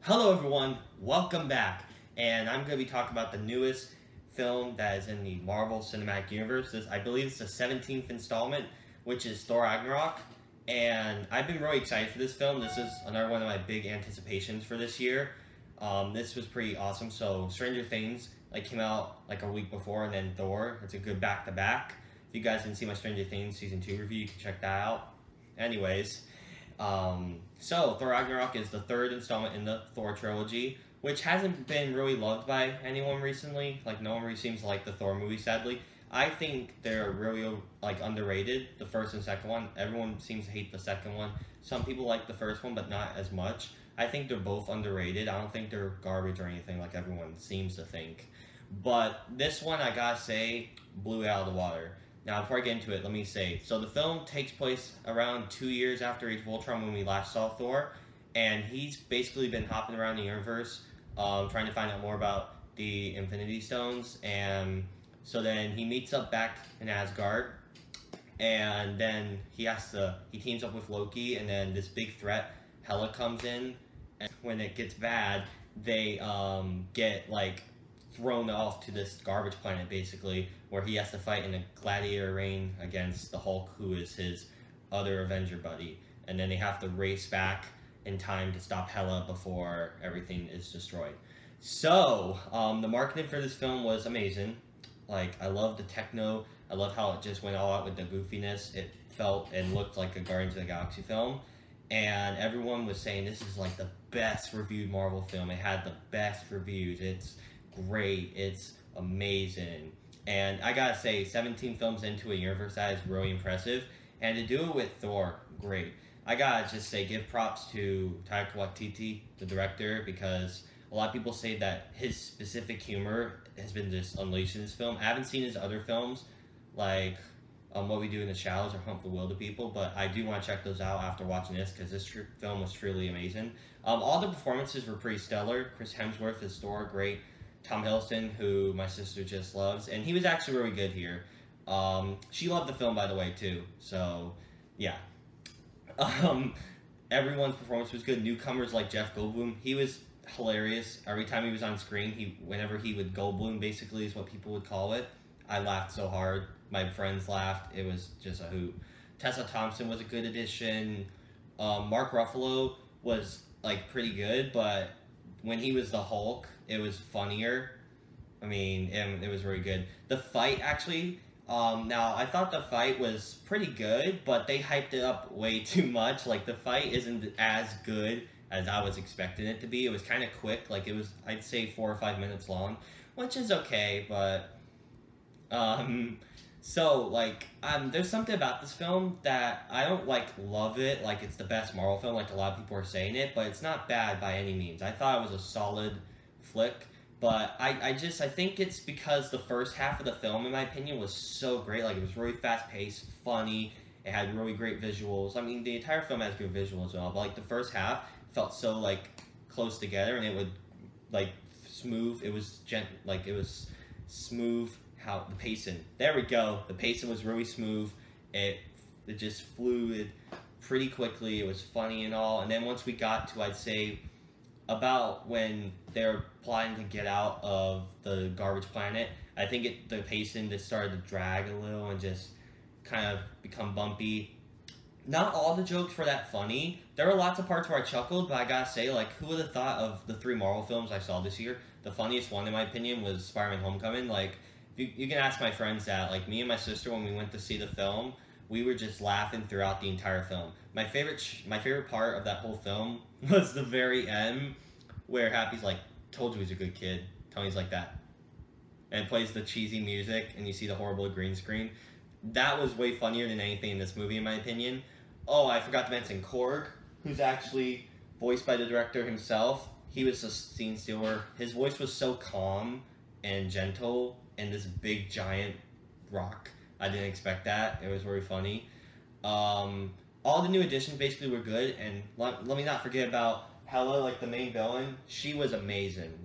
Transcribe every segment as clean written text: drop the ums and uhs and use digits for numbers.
Hello everyone, welcome back, and I'm going to be talking about the newest film that is in the Marvel Cinematic Universe. I believe it's the 17th installment, which is Thor Ragnarok, and I've been really excited for this film. This is another one of my big anticipations for this year. This was pretty awesome. So Stranger Things came out like a week before, and then Thor. It's a good back-to-back. If you guys didn't see my Stranger Things Season 2 review, you can check that out. Anyways, so Thor Ragnarok is the third installment in the Thor trilogy, which hasn't been really loved by anyone recently. No one really seems to like the Thor movie, sadly. I think they're really underrated, the first and second one. Everyone seems to hate the second one. Some people like the first one, but not as much. I think they're both underrated. I don't think they're garbage or anything like everyone seems to think. But this one, I gotta say, blew it out of the water. Now, before I get into it, let me say, so the film takes place around 2 years after Age of Ultron when we last saw Thor, and he's basically been hopping around the universe, trying to find out more about the Infinity Stones, and so then he meets up back in Asgard, and then he teams up with Loki, and then this big threat, Hela, comes in, and when it gets bad, they get thrown off to this garbage planet, basically, where he has to fight in a gladiator ring against the Hulk, who is his other Avenger buddy. And then they have to race back in time to stop Hela before everything is destroyed. So, the marketing for this film was amazing. I love the techno. I love how it just went all out with the goofiness. It felt and looked like a Guardians of the Galaxy film. And everyone was saying this is the best reviewed Marvel film. It had the best reviews. It's great, it's amazing, and I gotta say, 17 films into a universe, that is really impressive, and to do it with Thor, great. I gotta just say, give props to Taika Waititi, the director, because a lot of people say that his specific humor has been just unleashed in this film. I haven't seen his other films, like What We Do in the Shadows or Hunt for Wilderpeople, but I do want to check those out after watching this, because this film was truly amazing. All the performances were pretty stellar. Chris Hemsworth is Thor, great. Tom Hiddleston, who my sister just loves, and he was actually really good here. She loved the film, by the way, too, so yeah. Everyone's performance was good. Newcomers like Jeff Goldblum, he was hilarious. Every time he was on screen, whenever he would Goldblum, basically, is what people would call it, I laughed so hard. My friends laughed. It was just a hoot. Tessa Thompson was a good addition. Mark Ruffalo was, pretty good, but when he was the Hulk, it was funnier. I mean, it was really good. The fight, actually, now, I thought the fight was pretty good, but they hyped it up way too much. The fight isn't as good as I was expecting it to be. It was kind of quick. It was, I'd say, 4 or 5 minutes long, which is okay, but, there's something about this film that I don't, love it. It's the best Marvel film, a lot of people are saying it, but it's not bad by any means. I thought it was a solid flick, but I think it's because the first half of the film, in my opinion, was so great. It was really fast-paced, funny, it had really great visuals. I mean, the entire film has good visuals as well, but, the first half felt so, close together, and it would, smooth, it was it was smooth. How the pacing, there we go, the pacing was really smooth. It just flew pretty quickly. It was funny and all, and then once we got to, I'd say, about when they're plotting to get out of the garbage planet, I think the pacing just started to drag a little and just kind of become bumpy. Not all the jokes were that funny. There were lots of parts where I chuckled, but I gotta say, who would have thought of the 3 Marvel films I saw this year? The funniest one, in my opinion, was Spider-Man Homecoming. You can ask my friends that, me and my sister, when we went to see the film, we were just laughing throughout the entire film. My favorite part of that whole film was the very end, where Happy's told you he's a good kid. Tony's like that. And plays the cheesy music, and you see the horrible green screen. That was way funnier than anything in this movie, in my opinion. Oh, I forgot to mention Korg, who's actually voiced by the director himself. He was a scene stealer. His voice was so calm and gentle, and this big giant rock. I didn't expect that. It was very funny. All the new additions basically were good, and let me not forget about Hela, the main villain. She was amazing.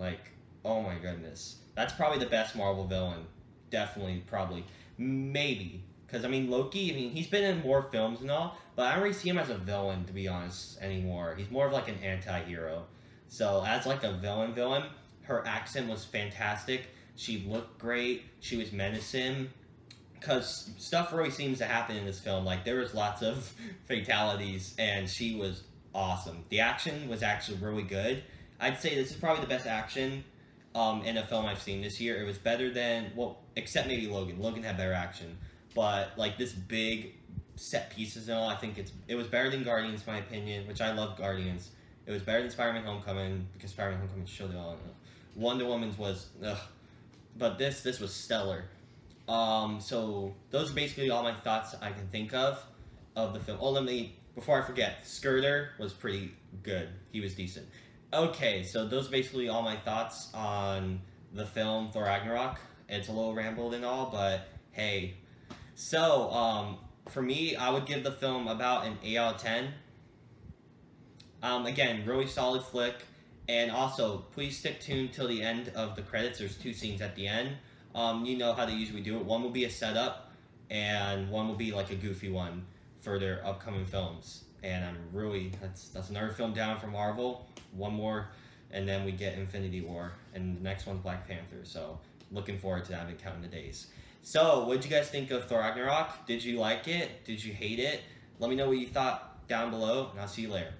Oh my goodness. That's probably the best Marvel villain. Definitely, probably. Maybe. Because, I mean, Loki, he's been in more films and all, but I don't really see him as a villain, to be honest, anymore. He's more of an anti-hero. So as like a villain, her accent was fantastic. She looked great. She was menacing. Because stuff really seems to happen in this film. Like, there was lots of fatalities, and she was awesome. The action was actually really good. I'd say this is probably the best action in a film I've seen this year. It was better than, well, except maybe Logan. Logan had better action. But, like, this big set pieces and all, I think it was better than Guardians, in my opinion, which I love Guardians. It was better than Spider-Man Homecoming, because Spider-Man Homecoming showed it all. Wonder Woman's was, ugh. But this was stellar. So those are basically all my thoughts I can think of the film. Oh, before I forget, Skirter was pretty good. He was decent. Okay, so those are basically all my thoughts on the film Thor Ragnarok. It's a little rambled and all, but hey. So, for me, I would give the film about an 8 out of 10. Again, really solid flick. And also, please stick tuned till the end of the credits. There's 2 scenes at the end. You know how they usually do it. One will be a setup, and one will be like a goofy one for their upcoming films. And I'm really, that's another film down from Marvel. One more, and then we get Infinity War, and the next one's Black Panther. So, looking forward to that and counting the days. So, what did you guys think of Thor Ragnarok? Did you like it? Did you hate it? Let me know what you thought down below, and I'll see you later.